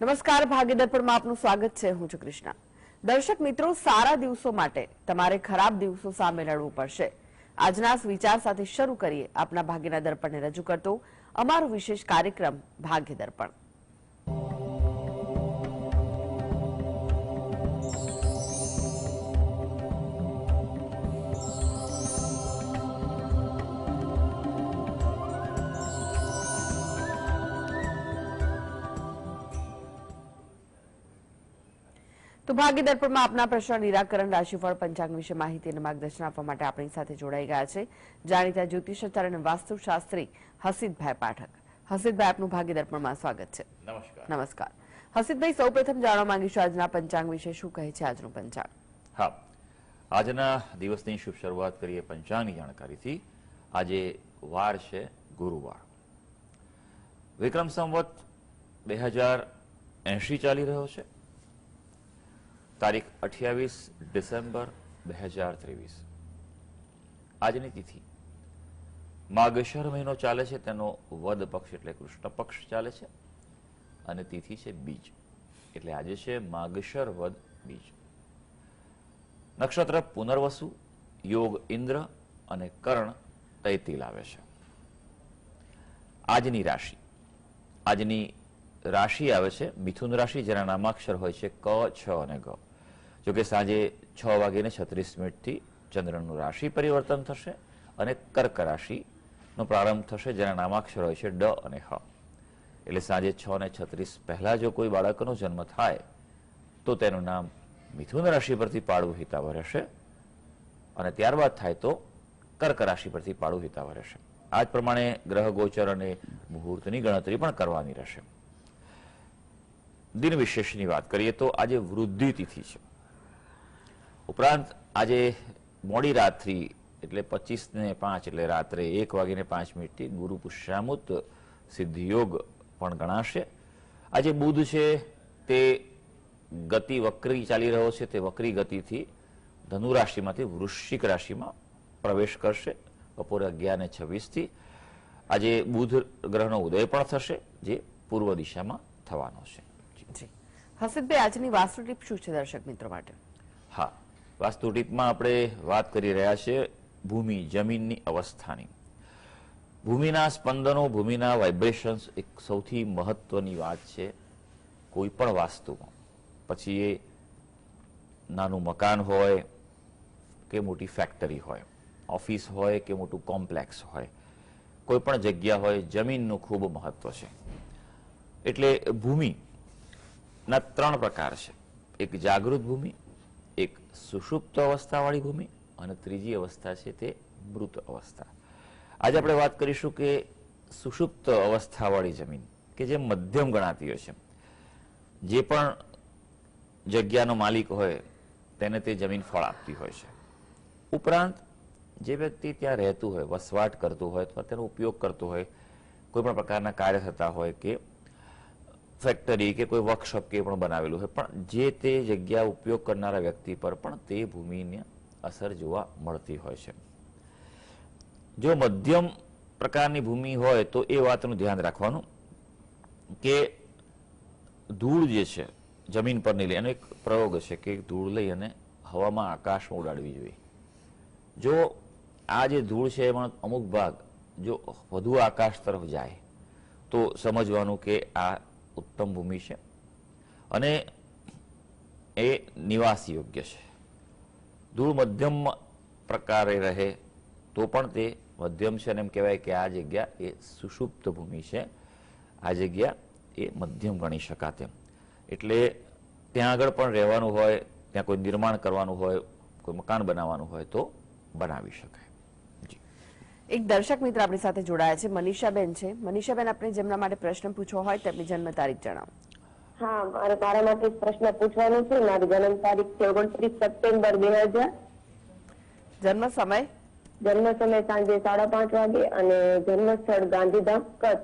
નમસ્કાર, ભાગ્યદર્પણમાં આપનું સ્વાગત છે. હું છું કૃષ્ણા. દર્શક મિત્રો, સારા દિવસો માટે તમારે ખરાબ દિવસો સામે લડવું પડશે. આજના વિચાર સાથે શરૂ કરીએ આપના ભાગ્યના દર્પણને રજૂ કરતો અમારો વિશેષ કાર્યક્રમ ભાગ્ય દર્પણ. તો ભાગ્ય દર્પણમાં આપના પ્રશ્ન નિરાકરણ, રાશિફળ, પંચાંગ વિશે માહિતી અને માર્ગદર્શન આપવા માટે આપણી સાથે જોડાઈ ગયા છે જાણીતા જ્યોતિષાચાર્ય અને વાસ્તુશાસ્ત્રી હસીતભાઈ પાઠક. હસીતભાઈ, આપનું ભાગ્ય દર્પણમાં સ્વાગત છે. નમસ્કાર. હસીતભાઈ, સૌપ્રથમ જાણવા માંગીશું આજના પંચાંગ વિશે. શું કહે છે આજનું પંચાંગ? હા, આજના દિવસની શુભ શરૂઆત કરીએ પંચાંગની જાણકારીથી. આજે વાર છે ગુરુવાર. વિક્રમ સંવત 2080 ચાલી રહ્યો છે. તારીખ 28 ડિસેમ્બર 2023. આજની તિથિ માગશર મહિનો ચાલે છે, તેનો વદ પક્ષ એટલે કૃષ્ણ પક્ષ ચાલે છે અને તિથિ છે બીજ, એટલે આજે છે માગશર વદ બીજ. નક્ષત્ર પુનર્વસુ, યોગ ઇન્દ્ર અને કર્ણ તૈતિલ આવે છે. આજની રાશિ આવે છે મિથુન રાશિ, જેના નામાક્ષર હોય છે ક, છ અને ગ. જોકે સાંજે 6:36 ચંદ્રનું રાશિ પરિવર્તન થશે અને કર્ક રાશિનો પ્રારંભ થશે, જેના નામાક્ષર હોય છે ડ અને હ. એટલે સાંજે 6:36 પહેલા જો કોઈ બાળકનો જન્મ થાય તો તેનું નામ મિથુન રાશિ પરથી પાડવું હિતાવહ રહેશે અને ત્યારબાદ થાય તો કર્ક રાશિ પરથી પાડવું હિતાવહ રહેશે. આ જ પ્રમાણે ગ્રહ ગોચર અને મુહૂર્તની ગણતરી પણ કરવાની રહેશે. દિન વિશેષની વાત કરીએ તો આજે વૃદ્ધિ તિથિ છે. ઉપરાંત આજે મોડી રાત્રિ એટલે 25:05 એટલે રાત્રે 1:05 ગુરુ પુષ્યામુત સિદ્ધિયોગ પણ ગણાશે. આજે બુધ છે તે ગતિ વક્રી ચાલી રહ્યો છે, તે વક્રી ગતિથી ધનુ રાશિમાંથી વૃશ્ચિક રાશિમાં પ્રવેશ કરશે બપોરે 11:26. આજે બુધ ગ્રહનો ઉદય પણ થશે, જે પૂર્વ દિશામાં થવાનો છે. હસીતભાઈ, આજની વાસ્તુ ટીપ શું છે દર્શક મિત્રો માટે? હા, વાસ્તુ ટીપમાં આપણે વાત કરી રહ્યા છીએ ભૂમિ, જમીનની અવસ્થાની. ભૂમિના સ્પંદનો, ભૂમિના વાઇબ્રેશન્સ એક સૌથી મહત્વની વાત છે કોઈ પણ વાસ્તુમાં. પછી એ નાનું મકાન હોય કે મોટી ફેક્ટરી હોય, ઓફિસ હોય કે મોટું કોમ્પ્લેક્સ હોય, કોઈ પણ જગ્યા હોય, જમીનનું ખૂબ મહત્વ છે. એટલે ભૂમિના 3 પ્રકાર છે. એક જાગૃત ભૂમિ, એક સુષુપ્ત અવસ્થાવાળી ભૂમિ અને ત્રીજી અવસ્થા છે તે મૃત અવસ્થા. આજે આપણે વાત કરીશું કે સુષુપ્ત અવસ્થાવાળી જમીન કે જે મધ્યમ ગણાતી હોય છે. જે પણ જગ્યાનો માલિક હોય તેને તે જમીન ફળ આપતી હોય છે. ઉપરાંત જે વ્યક્તિ ત્યાં રહેતું હોય, વસવાટ કરતું હોય અથવા તેનો ઉપયોગ કરતો હોય, કોઈ પણ પ્રકારના કાર્ય થતા હોય કે ફેક્ટરી કે કોઈ વર્કશોપ કે પણ બનાવેલું હોય, પણ જે તે જગ્યા ઉપયોગ કરનારા વ્યક્તિ પર પણ તે ભૂમિની અસર જોવા મળતી હોય છે. જો મધ્યમ પ્રકારની ભૂમિ હોય તો એ વાતનું ધ્યાન રાખવાનું કે ધૂળ જે છે જમીન પર નહીં લઈ, એનો એક પ્રયોગ છે કે ધૂળ લઈ અને હવામાં આકાશમાં ઉડાડવી જોઈએ. જો આ જે ધૂળ છે એમાં અમુક ભાગ જો વધુ આકાશ તરફ જાય તો સમજવાનું કે આ ઉત્તમ ભૂમિ છે અને એ નિવાસ યોગ્ય છે. ધૂળ મધ્યમ પ્રકારે રહે તો પણ તે મધ્યમ છે અને એમ કહેવાય કે આ જગ્યા એ સુષુપ્ત ભૂમિ છે, આ જગ્યા એ મધ્યમ ગણી શકાય તેમ. એટલે ત્યાં આગળ પણ રહેવાનું હોય, ત્યાં કોઈ નિર્માણ કરવાનું હોય, કોઈ મકાન બનાવવાનું હોય તો બનાવી શકાય. એક દર્શક મિત્ર આપણી સાથે જોડાયા છે, મનીષાબેન છે. મનીષાબેન, આપણે જેમના માટે પ્રશ્ન પૂછવો હોય તેમની જન્મ તારીખ જણાવો. હા, મારા માટે પ્રશ્ન પૂછવાનો છે. મારી જન્મ તારીખ છે 29 સપ્ટેમ્બર 2000. જન્મ સમય? જન્મ સમય સાંજે 5:30 વાગે અને જન્મ સ્થળ ગાંધીધામ, કચ્છ.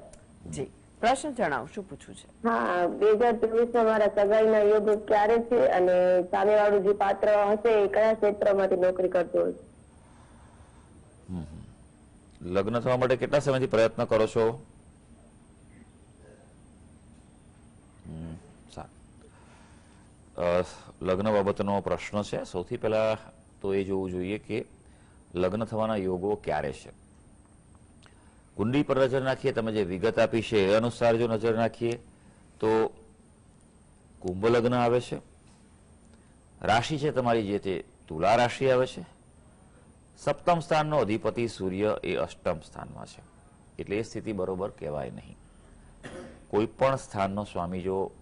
જી, પ્રશ્ન જણાવો, શું પૂછવું છે? હા, 2023 મારા સગાઈના યોગ ક્યારે છે અને સામેવાળું જે પાત્ર હશે એ કયા ક્ષેત્રમાંથી નોકરી કરતું હશે? લગ્ન થવા માટે કેટલા સમયથી પ્રયત્ન કરો છો? લગ્ન બાબતનો પ્રશ્ન છે. સૌથી પહેલા તો એ જોવું જોઈએ કે લગ્ન થવાના યોગો ક્યારે છે. કુંડળી પર નજર નાખીએ, તમે જે વિગત આપી છે એ અનુસાર જો નજર નાખીએ તો કુંભ લગ્ન આવે છે. રાશિ છે તમારી જે તે તુલા રાશિ આવે છે. સપ્તમ સ્થાનનો અધિપતિ સૂર્ય એ અષ્ટમ સ્થાનમાં છે, એટલે એ સ્થિતિ બરોબર કહેવાય નહીં. કોઈ પણ સ્થાનનો સ્વામી જો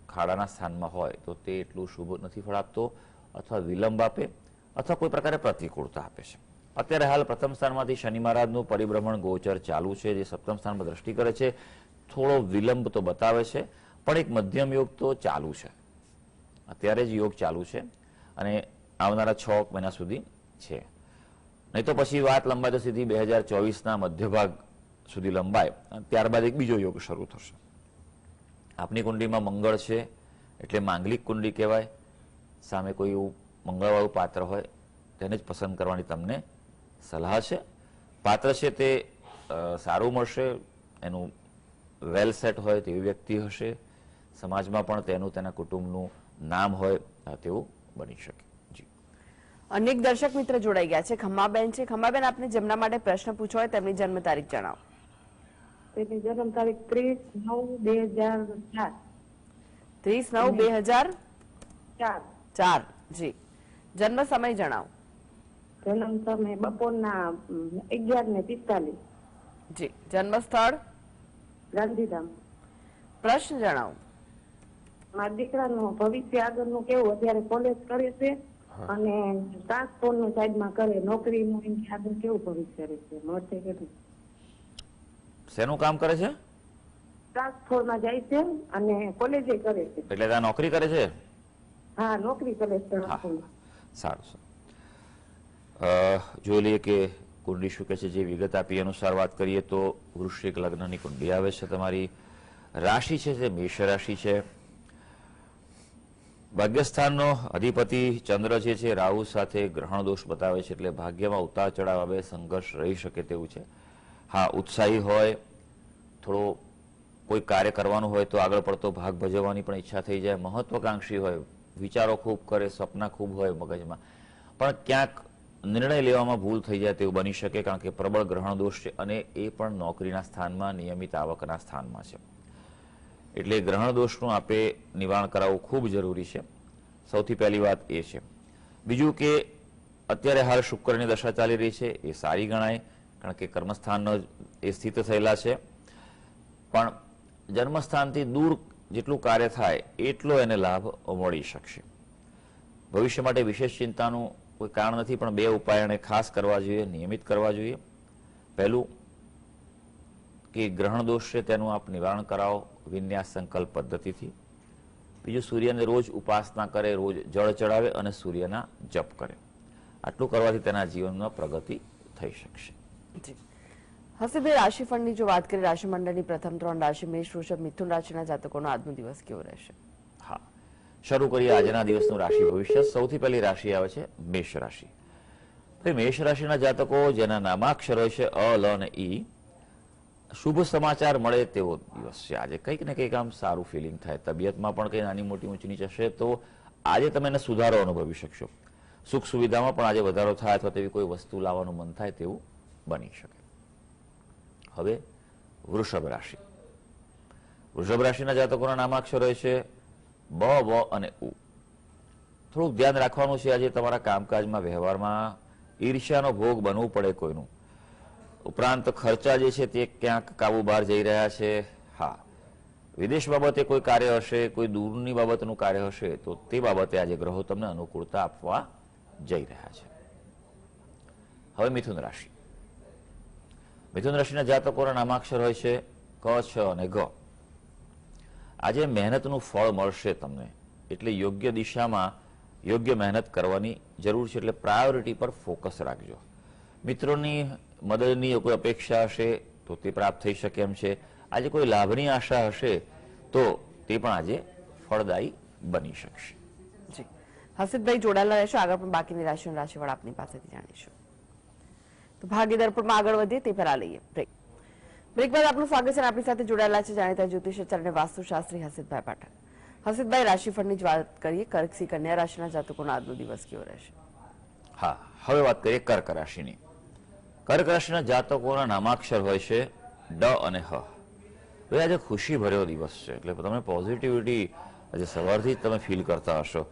ખાડાના સ્થાનમાં હોય તો તે એટલું શુભ નથી ફળ આપતો, અથવા વિલંબ આપે, અથવા કોઈ પ્રકારે પ્રતિકૂળતા આપે છે. અત્યારે હાલ પ્રથમ સ્થાનમાંથી શનિ મહારાજનું પરિભ્રમણ ગોચર ચાલુ છે, જે સપ્તમ સ્થાનમાં દ્રષ્ટિ કરે છે. થોડો વિલંબ તો બતાવે છે, પણ એક મધ્યમ યોગ તો ચાલુ છે. અત્યારે જ યોગ ચાલુ છે અને આવનારા 6 મહિના સુધી છે. નહીં તો પછી વાત લંબાય તો સીધી 2024ના મધ્ય ભાગ સુધી લંબાય, ત્યારબાદ એક બીજો યોગ શરૂ થશે. આપની કુંડળીમાં મંગળ છે એટલે માંગલિક કુંડળી કહેવાય. સામે કોઈ એવું મંગળવાળું પાત્ર હોય તેને જ પસંદ કરવાની તમને સલાહ છે. પાત્ર છે તે સારું મળશે, એનું વેલ સેટ હોય તેવી વ્યક્તિ હશે, સમાજમાં પણ તેના કુટુંબનું નામ હોય તેવું બની શકે. જી, અનેક દર્શક મિત્ર જોડાઈ ગયા છે. ખમ્માબેન છે. ખમ્માબેન, આપને જેમના માટે પ્રશ્ન પૂછવો હોય તેમની જન્મ તારીખ જણાવો. તેની જન્મ તારીખ 30/9/2004. 30/9/2004. જી, જન્મ સમય જણાવો. જન્મ સમય બપોરના 11:45. જી, જન્મ સ્થળ ગાંધીધામ. પ્રશ્ન જણાવો. મારા દીકરાનું ભવિષ્ય આગળનું કેવું, અત્યારે કોલેજ કરે છે અને ટ્રાન્સપોર્ટનું સાઈડમાં કરે, નોકરીનું એમ આગળ કેવું ભવિષ્ય રહેશે, મળશે કેટલું? શેનું કામ કરે છે? ટ્રાન્સપોર્ટમાં જાય છે અને કોલેજે કરે છે. એટલે ત્યાં નોકરી કરે છે? હા, નોકરી કરે છે. સારું સારું. જોઈ લઈએ કે કુંડળી શું કહે છે. જે વિગત આપી અનુસાર વાત કરીએ તો વૃશ્ચિક લગ્નની કુંડળી આવે છે. તમારી રાશિ છે તે મેષ રાશિ છે. ભાગ્યસ્થાનનો અધિપતિ ચંદ્ર જે છે રાહુ સાથે ગ્રહણ દોષ બતાવે છે, એટલે ભાગ્યમાં ઉતાર ચઢાવ આવે, સંઘર્ષ રહી શકે તેવું છે. હા, ઉત્સાહી હોય, થોડો કોઈ કાર્ય કરવાનું હોય તો આગળ પડતો ભાગ ભજવવાની પણ ઈચ્છા થઈ જાય. મહત્વકાંક્ષી હોય, વિચારો ખૂબ કરે, સપના ખૂબ હોય મગજમાં, પણ ક્યાંક નિર્ણય લેવામાં ભૂલ થઈ જાય તેવું બની શકે, કારણ કે પ્રબળ ગ્રહણ દોષ છે અને એ પણ નોકરીના સ્થાનમાં, નિયમિત આવકના સ્થાનમાં છે. એટલે ગ્રહણ દોષનું આપે નિવારણ કરાવવું ખૂબ જરૂરી છે. સૌથી પહેલી વાત એ છે. બીજું કે અત્યારે હાલ શુક્રની દશા ચાલી રહી છે, એ સારી ગણાય, કારણ કે કર્મસ્થાનનો એ સ્થિત થયેલા છે. પણ જન્મસ્થાનથી દૂર જેટલું કાર્ય થાય એટલો એને લાભ મળી શકશે. ભવિષ્ય માટે વિશેષ ચિંતાનું કોઈ કારણ નથી, પણ 2 ઉપાય એને ખાસ કરવા જોઈએ, નિયમિત કરવા જોઈએ. પહેલું કે ગ્રહણ દોષ છે તેનું આપ નિવારણ કરાવો વિન્યાસ સંકલ્પ પદ્ધતિથી. બીજું, સૂર્યને રોજ ઉપાસના કરે, રોજ જળ ચડાવે અને સૂર્યના જપ કરે. આટલું કરવાથી તેના જીવનમાં પ્રગતિ થઈ શકશે. જી, હસીભાઈ, રાશિફળની જો વાત કરીએ, રાશિમંડળની પ્રથમ 3 રાશિ મેષ, વૃષભ, મિથુન રાશિના જાતકોનો આજનો દિવસ કેવો રહેશે? હા, શરૂ કરીએ આજના દિવસનું રાશિ ભવિષ્ય. સૌથી પહેલી રાશિ આવે છે મેષ રાશિ. મેષ રાશિના જાતકો જેના નામાક્ષર હોય છે અ, લ અને ઈ, શુભ સમાચાર મળે તેવો દિવસ છે આજે. કંઈક ને કંઈક આમ સારું ફિલિંગ થાય, તબિયતમાં પણ કંઈ નાની મોટી ઊંચ નીચ હશે તો આજે તમે એને સુધારો અનુભવી શકશો. સુખ સુવિધામાં પણ આજે વધારો થાય, અથવા તેવી કોઈ વસ્તુ લાવવાનું મન થાય તેવું બની શકે. હવે વૃષભ રાશિ. વૃષભ રાશિના જાતકોના નામાક્ષર હોય છે બ, વ અને ઉ. થોડુંક ધ્યાન રાખવાનું છે આજે તમારા કામકાજમાં, વ્યવહારમાં ઈર્ષ્યાનો ભોગ બનવું પડે કોઈનું. ઉપરાંત ખર્ચા જે છે તે ક્યાંક કાબુ બહાર જઈ રહ્યા છે. હા, વિદેશ બાબતે કોઈ કાર્ય હશે, કોઈ દૂરની બાબતનું કાર્ય હશે તો તે બાબતે આજે ગ્રહો તમને અનુકૂળતા આપવા જઈ રહ્યા છે. હવે મિથુન રાશિ. મિથુન રાશિના જાતકોના નામાક્ષર હોય છે ક, છ અને ગ. આજે મહેનતનું ફળ મળશે તમને, એટલે યોગ્ય દિશામાં યોગ્ય મહેનત કરવાની જરૂર છે. એટલે પ્રાયોરિટી પર ફોકસ રાખજો. મિત્રોની મદદની કોઈ અપેક્ષા હશે તો તે પ્રાપ્ત થઈ શકે એમ છે. આજે કોઈ લાભની આશા હશે તો તે પણ આજે ફળદાયી બની શકશે. જી, હસીદભાઈ જોડાયેલા રહેશો. આગળ પણ બાકીની રાશિઓના રાશિફળ આપની પાસેથી જાણીશું. તો ભાગીદાર પણ આગળ વધીએ તે પહેલા લઈએ બ્રેક. બ્રેક બાદ આપનું સ્વાગત છે. આપણી સાથે જોડાયેલા છે જાણીતા જ્યોતિષાચાર્ય અને વાસ્તુશાસ્ત્રી હસીદભાઈ પાઠક. હસીદભાઈ, રાશિફળની જ વાત કરીએ. કર્કથી કન્યા રાશિના જાતકોનો આજનો દિવસ કેવો રહેશે? હા, હવે વાત કરીએ કર્ક રાશિની. કર્ક રાશિના જાતકોના નામાક્ષર હોય છે ડ અને હ. હવે આજે ખુશી ભર્યો દિવસ છે, એટલે તમે પોઝિટિવિટી આજે સવારથી જ તમે ફીલ કરતા હશો.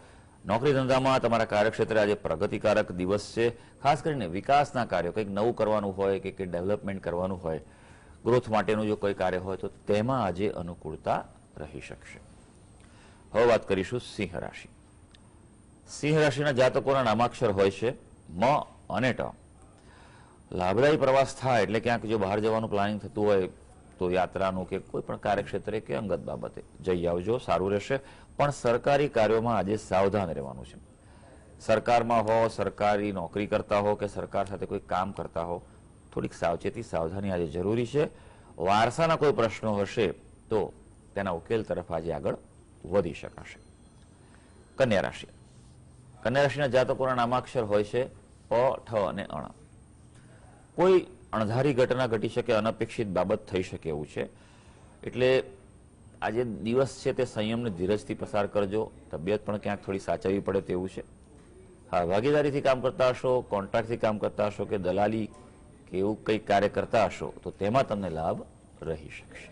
નોકરી ધંધામાં તમારા કાર્યક્ષેત્રે આજે પ્રગતિકારક દિવસ છે. ખાસ કરીને વિકાસના કાર્યો, કંઈક નવું કરવાનું હોય કે કંઈક ડેવલપમેન્ટ કરવાનું હોય, ગ્રોથ માટેનું જો કોઈ કાર્ય હોય તો તેમાં આજે અનુકૂળતા રહી શકશે. હવે વાત કરીશું સિંહ રાશિ. સિંહ રાશિના જાતકોના નામાક્ષર હોય છે મ અને ટ. લાભદાયી પ્રવાસ થાય એટલે ક્યાંક જો બહાર જવાનું પ્લાનિંગ થતું હોય તો યાત્રાનું કે કોઈ પણ કાર્યક્ષેત્રે કે અંગત બાબતે જઈ આવજો, સારું રહેશે. પણ સરકારી કાર્યોમાં આજે સાવધાન રહેવાનું છે. સરકારમાં હો, સરકારી નોકરી કરતા હો કે સરકાર સાથે કોઈ કામ કરતા હો, થોડીક સાવચેતી સાવધાની આજે જરૂરી છે. વારસાના કોઈ પ્રશ્નો હશે તો તેના ઉકેલ તરફ આજે આગળ વધી શકાશે. કન્યા રાશિ. કન્યા રાશિના જાતકોના નામાક્ષર હોય છે પ, ઠ અને અણ. કોઈ અણધારી ઘટના ઘટી શકે, અનપેક્ષિત બાબત થઈ શકે એવું છે. એટલે આજે દિવસ છે તે સંયમને ધીરજથી પસાર કરજો. તબિયત પણ ક્યાંક થોડી સાચવવી પડે તેવું છે. હા, ભાગીદારીથી કામ કરતા હશો, કોન્ટ્રાક્ટથી કામ કરતા હશો કે દલાલી કે એવું કંઈક કાર્ય કરતા હશો તો તેમાં તમને લાભ રહી શકશે.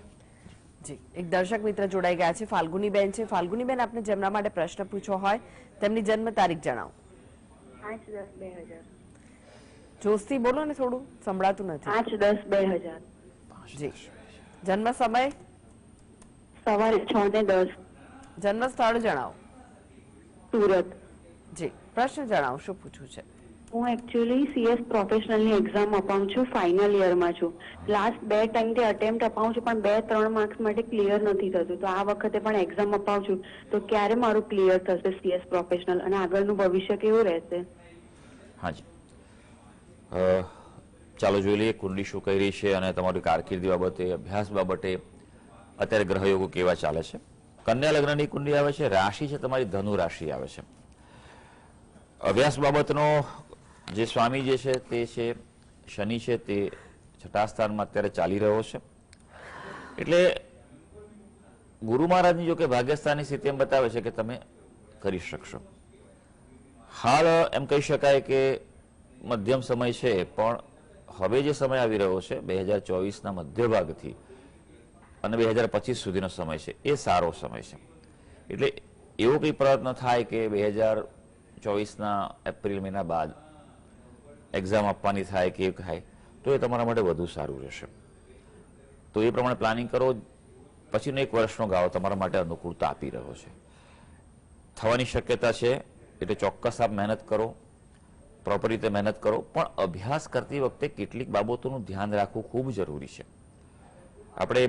જી, એક દર્શક મિત્ર જોડાઈ ગયા છે, ફાલ્ગુની બેન છે. ફાલ્ગુની બેન, આપને જેમના માટે પ્રશ્ન પૂછવો હોય તેમની જન્મ તારીખ જણાવો. 5-10-2000. જોશથી બોલો ને, થોડું સંભળાતું નથી. 5-10-2000. જી. જન્મ સમય, સવારે 6 ને 10. જન્મ સ્થળ જણાવો. સુરત. જી, પ્રશ્ન જણાવો, શું પૂછવું છે? હું એકચ્યુઅલી CS પ્રોફેશનલની એક્ઝામ અપાઉં છું, ફાઇનલ યરમાં છું. લાસ્ટ 2 ટાઈમથી અટેમ્પ્ટ અપાઉં છું પણ 2-3 માર્ક્સ માટે ક્લિયર નથી થતું. તો આ વખતે પણ એક્ઝામ અપાઉં છું તો ક્યારે મારું ક્લિયર થશે CS પ્રોફેશનલ અને આગળનું ભવિષ્ય કેવું રહેશે? હાજી, ચાલો જોઈ લઈએ કુંડલી શું કહી રહી છે અને તમારી કારકિર્દી બાબતે, અભ્યાસ બાબતે અત્યારે ગ્રહયોગો કેવા ચાલે છે. કન્યા લગ્નની કુંડલી આવે છે, રાશિ છે તમારી ધનુ રાશિ આવે છે. અભ્યાસ બાબતનો જે સ્વામી જે છે તે છે શનિ છે, તે 6થા સ્થાનમાં અત્યારે ચાલી રહ્યો છે. એટલે ગુરુ મહારાજની જો કે ભાગ્યસ્થાનની સ્થિતિ એમ બતાવે છે કે તમે કરી શકશો. હાલ એમ કહી શકાય કે મધ્યમ સમય છે, પણ હવે જે સમય આવી રહ્યો છે 2024ના મધ્ય ભાગથી અને 2025 સુધીનો સમય છે એ સારો સમય છે. એટલે એવો કંઈ પ્રયત્ન થાય કે 2024ના એપ્રિલ મહિના બાદ એક્ઝામ આપવાની થાય કે થાય તો એ તમારા માટે વધુ સારું રહેશે. તો એ પ્રમાણે પ્લાનિંગ કરો. પછીનો 1 વર્ષનો ગાળો તમારા માટે અનુકૂળતા આપી રહ્યો છે. થવાની શક્યતા છે, એટલે ચોક્કસ આપ મહેનત કરો, પ્રોપર રીતે મહેનત કરો. પણ અભ્યાસ કરતી વખતે કેટલીક બાબતોનું ધ્યાન રાખવું ખૂબ જરૂરી છે. આપણે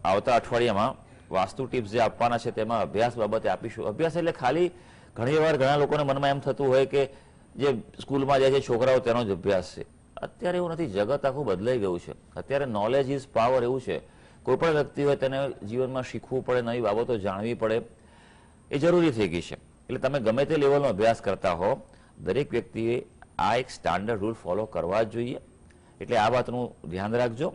આવતા અઠવાડિયામાં વાસ્તુ ટિપ્સ જે આપવાના છે તેમાં અભ્યાસ બાબતે આપીશું. અભ્યાસ એટલે ખાલી ઘણી વાર ઘણા લોકોને મનમાં એમ થતું હોય કે જે સ્કૂલમાં જાય છે છોકરાઓ તેનો જ અભ્યાસ છે. અત્યારે એવું નથી. જગત આખું બદલાઈ ગયું છે. અત્યારે નોલેજ ઇઝ પાવર એવું છે. કોઈ પણ વ્યક્તિ હોય તેને જીવનમાં શીખવું પડે, નવી બાબતો જાણવી પડે, એ જરૂરી થઈ ગઈ છે. એટલે તમે ગમે તે લેવલનો અભ્યાસ કરતા હો, દરેક વ્યક્તિએ આ એક સ્ટાન્ડર્ડ રૂલ ફોલો કરવા જ જોઈએ. એટલે આ વાતનું ધ્યાન રાખજો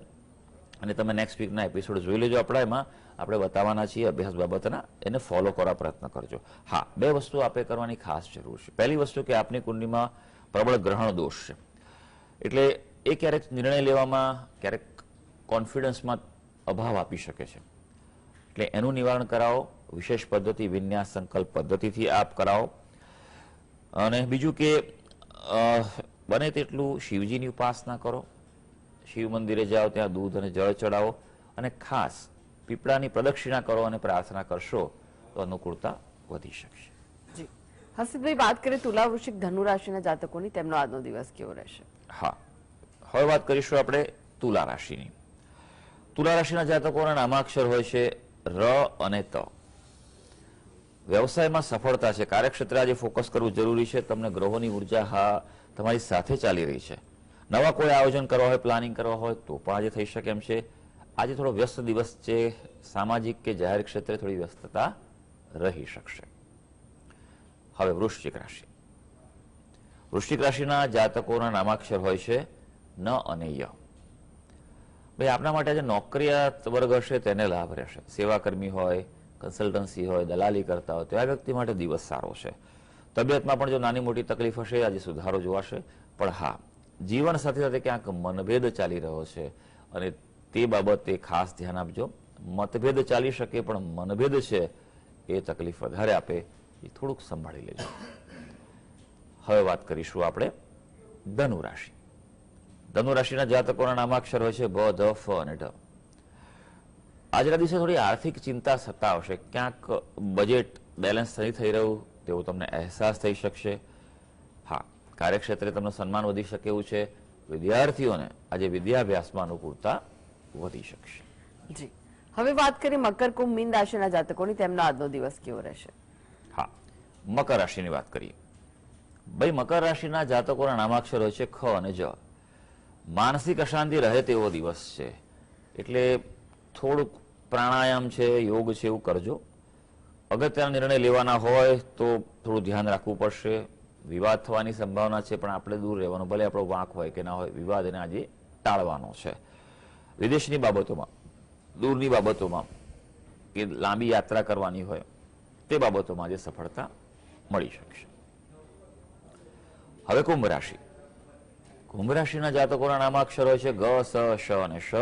અને તમે નેક્સ્ટ વીકના એપિસોડ જોઈ લેજો. આપણા એમાં આપણે બતાવવાના છીએ અભ્યાસ બાબતના, એને ફોલો કરવા પ્રયત્ન કરજો. હા, 2 વસ્તુ આપણે કરવાની ખાસ જરૂર છે. પહેલી વસ્તુ કે આપની કુંડલીમાં પ્રબળ ગ્રહણ દોષ છે. એટલે એ ક્યારેક નિર્ણય લેવામાં, ક્યારેક કોન્ફિડન્સમાં અભાવ આપી શકે છે. એટલે એનું નિવારણ કરાવો. વિશેષ પદ્ધતિ, વિન્યાસ સંકલ્પ પદ્ધતિથી આપ કરાવો. અને બીજું કે બને તેટલું શિવજીની ઉપાસના કરો. શિવ મંદિરે જાઓ, ત્યાં દૂધ અને જળ ચડાવો અને ખાસ પીપળાની પ્રદક્ષિણા કરો અને પ્રાર્થના કરશો તો અનુકૂળતા વધી શકશે. જી, હસીદભાઈ, વાત કરીએ તુલા, વૃશ્ચિક, ધનુ રાશિના જાતકોની, તેમનો આજનો દિવસ કેવો રહેશે? હા, હવે વાત કરીશું આપણે તુલા રાશિની. તુલા રાશિના જાતકોના નામાક્ષર હોય છે ર અને ત. વ્યવસાયમાં સફળતા છે. કાર્યક્ષેત્રે આજે ફોકસ કરવું જરૂરી છે. તમને ગ્રહોની ઉર્જા હા તમારી સાથે ચાલી રહી છે. નવા કોઈ આયોજન કરવા હોય, પ્લાનિંગ કરવા હોય તો પણ આજે થઈ શકે એમ છે. આજે થોડો વ્યસ્ત દિવસ છે. સામાજિક કે જાહેર ક્ષેત્રે થોડી વ્યસ્તતા રહી શકશે. હવે વૃશ્ચિક રાશિ. વૃશ્ચિક રાશિના જાતકોના નામાક્ષર હોય છે ન અને ય. ભાઈ, આપના માટે આજે નોકરિયાત વર્ગ હશે તેને લાભ રહેશે. સેવાકર્મી હોય, કન્સલ્ટન્સી હોય, દલાલી કરતા હોય તો આ વ્યક્તિ માટે દિવસ સારો છે. તબિયતમાં પણ જો નાની મોટી તકલીફ હશે, આજે સુધારો જોવાશે. પણ હા, જીવન સાથે સાથે ક્યાંક મનભેદ ચાલી રહ્યો છે અને તે બાબતે ખાસ ધ્યાન આપજો. મતભેદ ચાલી શકે પણ મનભેદ છે એ તકલીફ વધારે આપે, એ થોડુંક સંભાળી લેજો. હવે વાત કરીશું આપણે ધનુ રાશિ. ધનુ રાશિના જાતકોના નામાક્ષર હોય છે બ, ધ, ફ અને ઢ. આજના દિવસે થોડી આર્થિક ચિંતા સતાવશે. ક્યાંક બજેટ બેલેન્સ નહીં થઈ રહ્યું તેવો તમને અહેસાસ થઈ શકશે. હા, કાર્યક્ષેત્રે તમને સન્માન વધી શકે એવું છે. વિદ્યાર્થીઓને આજે વિદ્યાભ્યાસમાં અનુકૂળતા વધી શકશે. જી, હવે વાત કરીએ મકર, કુંભ, મીન રાશિના જાતકોની. તેમનો આજનો દિવસ કેવો રહેશે? હા, મકર રાશિની વાત કરીએ. ભાઈ, મકર રાશિના જાતકોના નામાક્ષર હોય છે ખ અને જ. માનસિક અશાંતિ રહે તેવો દિવસ છે, એટલે થોડુંક પ્રાણાયામ છે, યોગ છે, એવું કરજો. અગત્યના નિર્ણય લેવાના હોય તો થોડું ધ્યાન રાખવું પડશે. વિવાદ થવાની સંભાવના છે, પણ આપણે દૂર રહેવાનું. ભલે આપણો વાંક હોય કે ના હોય, વિવાદ એને આજે ટાળવાનો છે. વિદેશની બાબતોમાં, દૂરની બાબતોમાં કે લાંબી યાત્રા કરવાની હોય તે બાબતોમાં આજે સફળતા મળી શકશે. હવે કુંભ રાશિ. કુંભ રાશિના જાતકોના નામાક્ષર હોય છે ગ, સ, શ અને શ.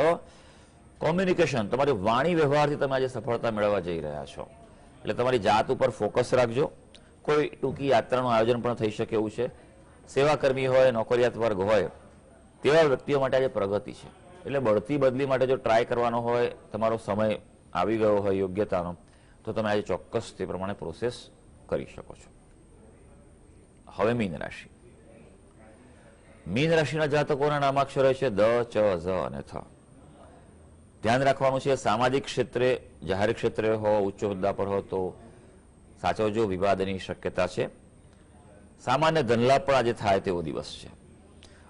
કોમ્યુનિકેશન, તમારી વાણી વ્યવહારથી તમે આજે સફળતા મેળવવા જઈ રહ્યા છો, એટલે તમારી જાત ઉપર ફોકસ રાખજો. કોઈ ટૂંકી યાત્રાનું આયોજન પણ થઈ શકે એવું છે. સેવાકર્મી હોય, નોકરિયાત વર્ગ હોય તેવા વ્યક્તિઓ માટે આજે પ્રગતિ છે, એટલે બઢતી બદલી માટે જો ટ્રાય કરવાનો હોય, તમારો સમય આવી ગયો હોય યોગ્યતાનો, તો તમે આજે ચોક્કસ તે પ્રમાણે પ્રોસેસ કરી શકો છો. હવે મીન રાશિ. મીન રાશિના જાતકોના નામાક્ષર હોય છે દ, ચ, ઝ અને થ. ધ્યાન રાખવાનું છે સામાજિક ક્ષેત્રે, જાહેર ક્ષેત્રે હો, ઉચ્ચ હોદ્દા પર હો તો સાચવજો, વિવાદની શક્યતા છે. સામાન્ય ધનલાભ પણ આજે થાય તેવો દિવસ છે,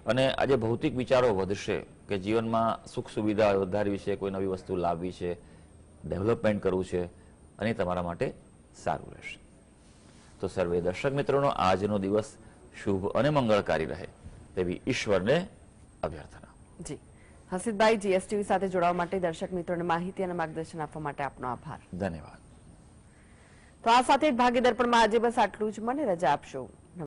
અને આજે ભૌતિક વિચારો વધશે કે જીવનમાં સુખ સુવિધા વધારવી છે, કોઈ નવી વસ્તુ લાવવી છે, ડેવલપમેન્ટ કરવું છે, અને તમારા માટે સારું રહેશે. તો સર્વે દર્શક મિત્રોનો આજનો દિવસ શુભ અને મંગળકારી રહે તેવી ઈશ્વરને અભ્યર્થના. જી, હસીદભાઈ, જીએસટીવી સાથે જોડાવા માટે, દર્શક મિત્રોને માહિતી અને માર્ગદર્શન આપવા માટે આપનો આભાર. ધન્યવાદ. તો આ સાથે જ ભાગ્ય દર્પણમાં આજે બસ આટલું જ. મને રજા આપશો.